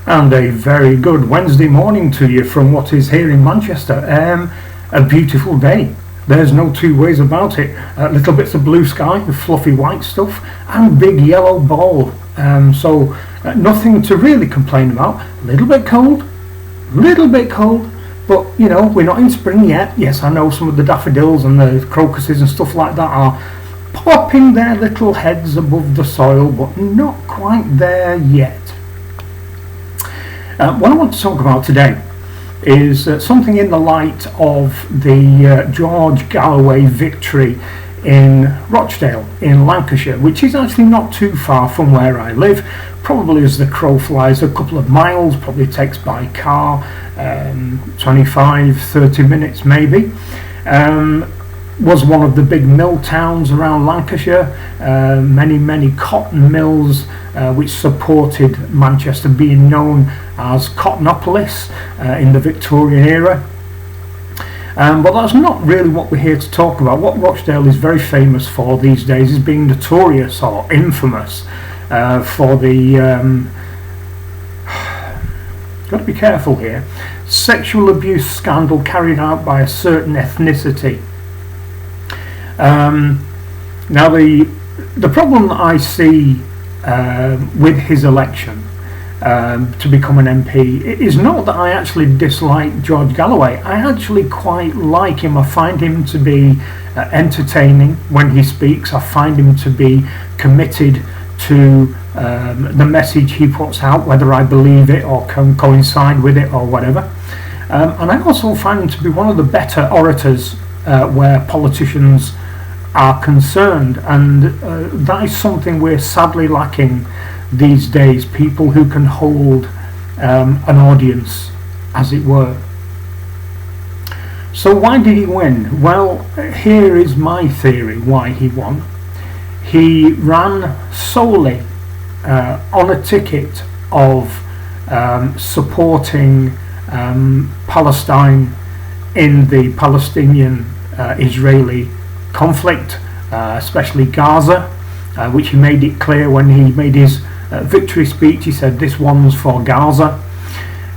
And a very good Wednesday morning to you from what is here in Manchester. A beautiful day. There's no two ways about it. Little bits of blue sky, fluffy white stuff, and big yellow ball. So nothing to really complain about. A little bit cold, but you know, we're not in spring yet. Yes, I know some of the daffodils and the crocuses and stuff like that are popping their little heads above the soil, but not quite there yet. What I want to talk about today is something in the light of the George Galloway victory in Rochdale in Lancashire, which is actually not too far from where I live. Probably as the crow flies a couple of miles, probably takes by car 25-30 minutes maybe. Was one of the big mill towns around Lancashire, many cotton mills which supported Manchester being known as Cottonopolis in the Victorian era. But that's not really what we're here to talk about. What Rochdale is very famous for these days is being notorious or infamous for the got to be careful here, sexual abuse scandal carried out by a certain ethnicity. Now the problem that I see with his election to become an MP is not that I actually dislike George Galloway. I actually quite like him. I find him to be entertaining when he speaks. I find him to be committed to the message he puts out, whether I believe it or can coincide with it or whatever. And I also find him to be one of the better orators where politicians are concerned, and that is something we're sadly lacking these days, people who can hold an audience, as it were. So why did he win? Well, here is my theory why he won. He ran solely on a ticket of supporting Palestine in the Palestinian-Israeli conflict, especially Gaza, which he made it clear when he made his victory speech. He said this one's for Gaza,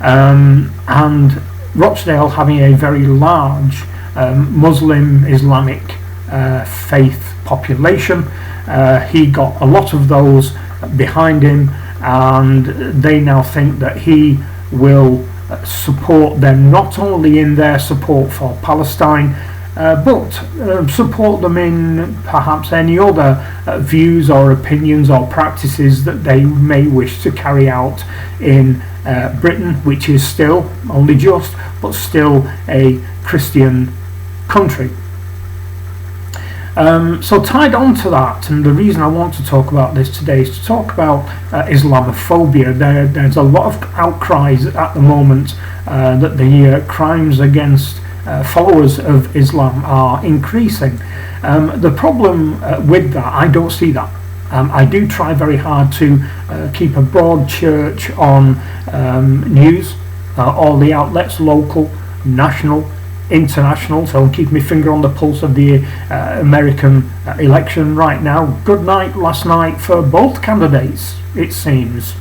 and Rochdale having a very large Muslim Islamic faith population, he got a lot of those behind him, and they now think that he will support them not only in their support for Palestine, but support them in perhaps any other views or opinions or practices that they may wish to carry out in Britain, which is still, only just, but still a Christian country. So tied on to that, and the reason I want to talk about this today is to talk about Islamophobia. There's a lot of outcries at the moment that the crimes against followers of Islam are increasing. The problem with that, I don't see that. I do try very hard to keep a broad church on news, all the outlets, local, national, international, so I'll keep my finger on the pulse of the American election right now. Good night last night for both candidates, it seems.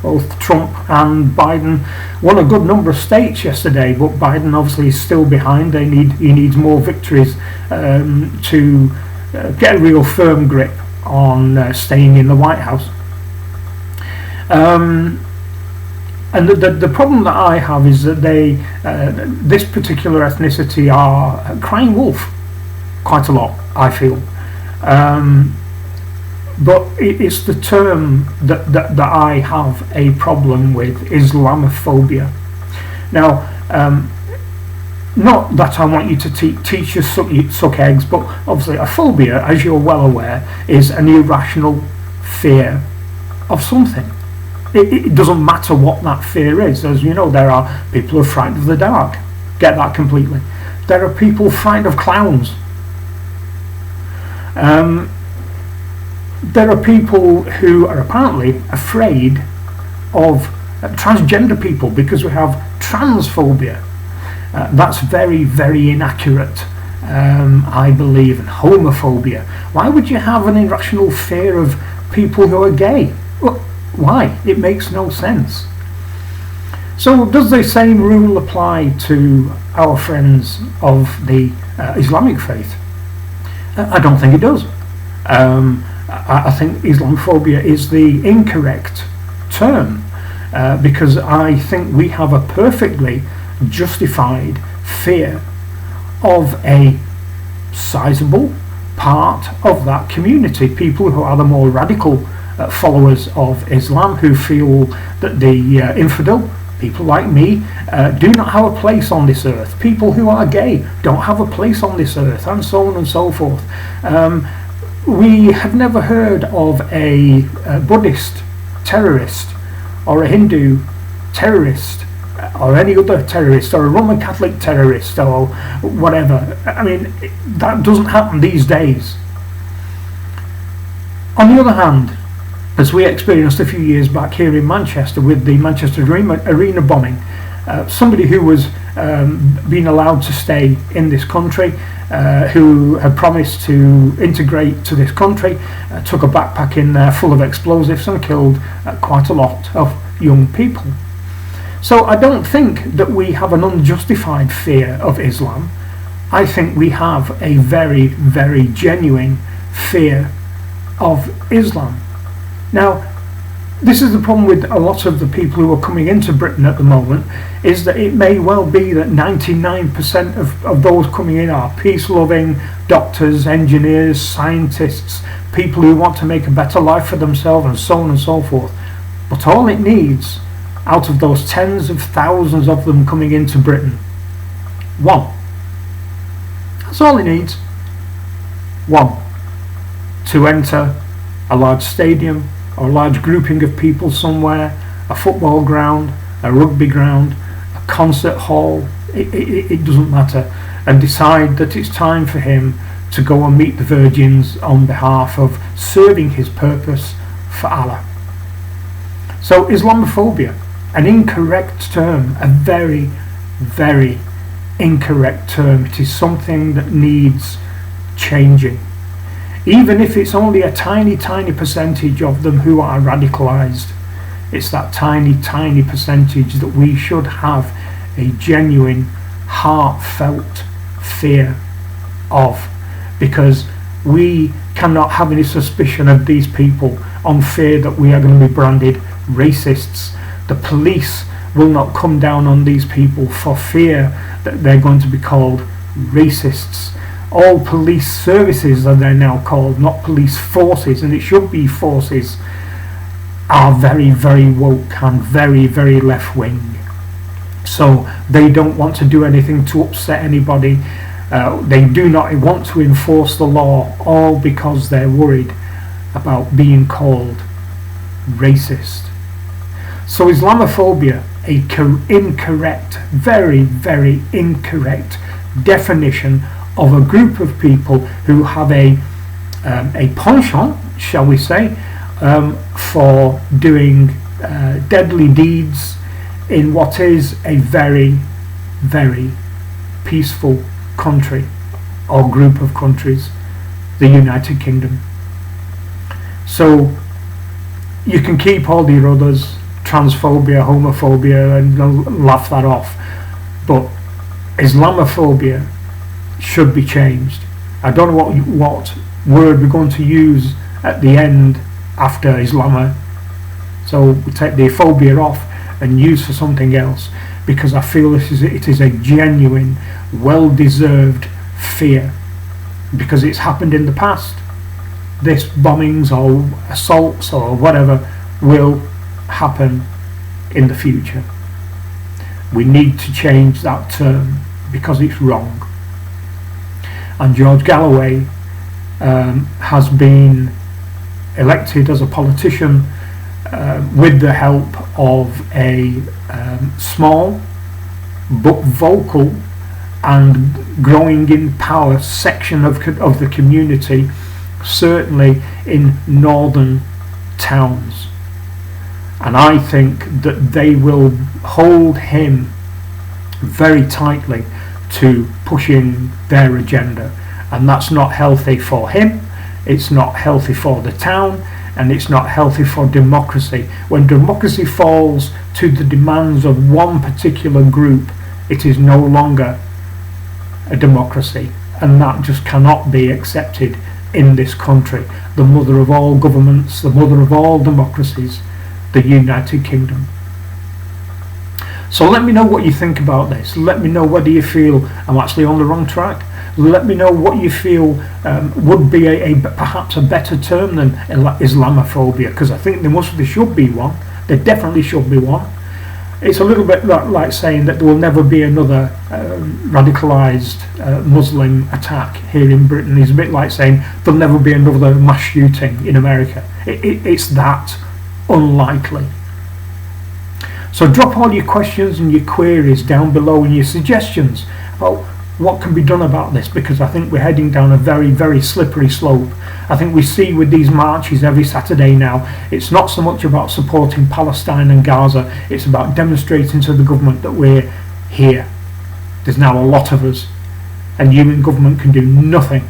Both Trump and Biden won a good number of states yesterday, but Biden obviously is still behind. He needs more victories to get a real firm grip on staying in the White House. And the problem that I have is that this particular ethnicity are crying wolf quite a lot, I feel. But it's the term that I have a problem with, Islamophobia. Now, not that I want you to teach you suck eggs, but obviously a phobia, as you're well aware, is an irrational fear of something. It doesn't matter what that fear is. As you know, there are people who are frightened of the dark. Get that completely. There are people frightened of clowns. There are people who are apparently afraid of transgender people because we have transphobia. That's very, very inaccurate, I believe, and homophobia. Why would you have an irrational fear of people who are gay? Well, why? It makes no sense. So does the same rule apply to our friends of the Islamic faith? I don't think it does. I think Islamophobia is the incorrect term, because I think we have a perfectly justified fear of a sizable part of that community, people who are the more radical followers of Islam, who feel that the infidel, people like me, do not have a place on this earth. People who are gay don't have a place on this earth, and so on and so forth. We have never heard of a Buddhist terrorist or a Hindu terrorist or any other terrorist or a Roman Catholic terrorist or whatever. I mean, that doesn't happen these days. On the other hand, as we experienced a few years back here in Manchester with the Manchester Arena bombing, somebody who was being allowed to stay in this country, who had promised to integrate to this country, took a backpack in there full of explosives and killed quite a lot of young people. So I don't think that we have an unjustified fear of Islam. I think we have a very, very genuine fear of Islam. Now, this is the problem with a lot of the people who are coming into Britain at the moment, is that it may well be that 99% of those coming in are peace-loving doctors, engineers, scientists, people who want to make a better life for themselves, and so on and so forth. But all it needs, out of those tens of thousands of them coming into Britain, one. That's all it needs. One. To enter a large stadium or a large grouping of people somewhere, a football ground, a rugby ground, a concert hall, it doesn't matter, and decide that it's time for him to go and meet the virgins on behalf of serving his purpose for Allah. So Islamophobia, an incorrect term, a very, very incorrect term. It is something that needs changing. Even if it's only a tiny, tiny percentage of them who are radicalised, it's that tiny, tiny percentage that we should have a genuine, heartfelt fear of, because we cannot have any suspicion of these people on fear that we are going to be branded racists. The police will not come down on these people for fear that they're going to be called racists. All police services, as they're now called, not police forces, and it should be forces, are very, very woke and very, very left-wing. So they don't want to do anything to upset anybody. They do not want to enforce the law, all because they're worried about being called racist. So Islamophobia, a incorrect, very, very incorrect definition of a group of people who have a penchant, shall we say, for doing deadly deeds in what is a very, very peaceful country or group of countries, the United Kingdom. So you can keep all the others, transphobia, homophobia, and laugh that off, but Islamophobia should be changed. I don't know what word we're going to use at the end after Islam, so we take the phobia off and use for something else, because I feel it is a genuine, well-deserved fear, because it's happened in the past. This bombings or assaults or whatever will happen in the future. We need to change that term because it's wrong. And George Galloway has been elected as a politician with the help of a small but vocal and growing in power section of the community, certainly in northern towns. And I think that they will hold him very tightly to pushing their agenda, and that's not healthy for him, it's not healthy for the town, and it's not healthy for democracy. When democracy falls to the demands of one particular group, it is no longer a democracy, and that just cannot be accepted in this country. The mother of all governments, the mother of all democracies, the United Kingdom. So let me know what you think about this. Let me know whether you feel I'm actually on the wrong track. Let me know what you feel would be perhaps a better term than Islamophobia, because I think there should be one. There definitely should be one. It's a little bit like saying that there will never be another radicalised Muslim attack here in Britain. It's a bit like saying there'll never be another mass shooting in America. It's that unlikely. So drop all your questions and your queries down below and your suggestions about what can be done about this, because I think we're heading down a very, very slippery slope. I think we see with these marches every Saturday now, it's not so much about supporting Palestine and Gaza, it's about demonstrating to the government that we're here. There's now a lot of us, and you in government can do nothing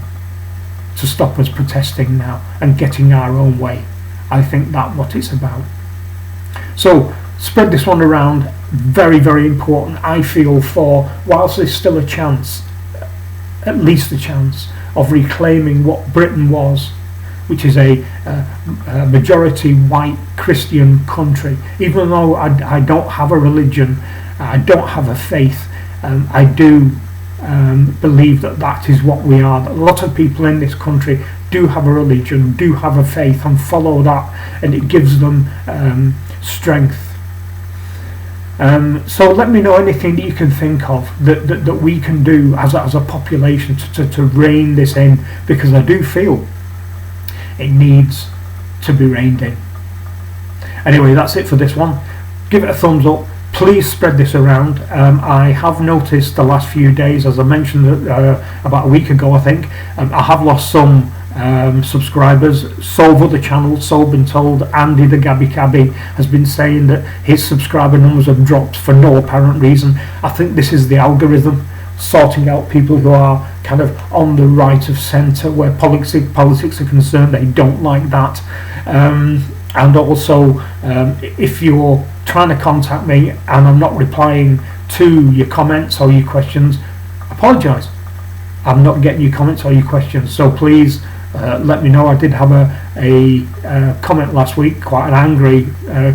to stop us protesting now and getting our own way. I think that's what it's about. So spread this one around. Very, very important, I feel, for whilst there's still a chance, at least a chance, of reclaiming what Britain was, which is a majority white Christian country. Even though I don't have a religion, I don't have a faith, I do believe that is what we are. That a lot of people in this country do have a religion, do have a faith, and follow that, and it gives them strength. So let me know anything that you can think of that we can do as a population to rein this in, because I do feel it needs to be reined in. Anyway, that's it for this one. Give it a thumbs up. Please spread this around. I have noticed the last few days, as I mentioned about a week ago I think, I have lost some subscribers. So have other channels. So I've been told. Andy the Gabby Cabby has been saying that his subscriber numbers have dropped for no apparent reason. I think this is the algorithm sorting out people who are kind of on the right of centre where politics are concerned. They don't like that. And also, if you're trying to contact me and I'm not replying to your comments or your questions, apologise. I'm not getting your comments or your questions, so please let me know. I did have a comment last week, quite an angry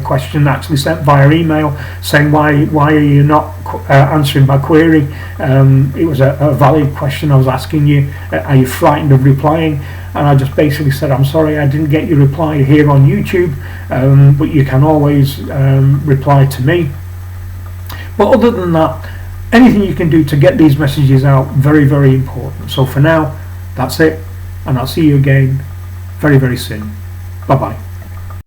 question actually sent via email, saying why are you not answering my query. It was a valid question I was asking you. Are you frightened of replying? And I just basically said, I'm sorry I didn't get your reply here on YouTube, but you can always reply to me. But other than that, anything you can do to get these messages out, very, very important. So for now, that's it, and I'll see you again very, very soon. Bye bye.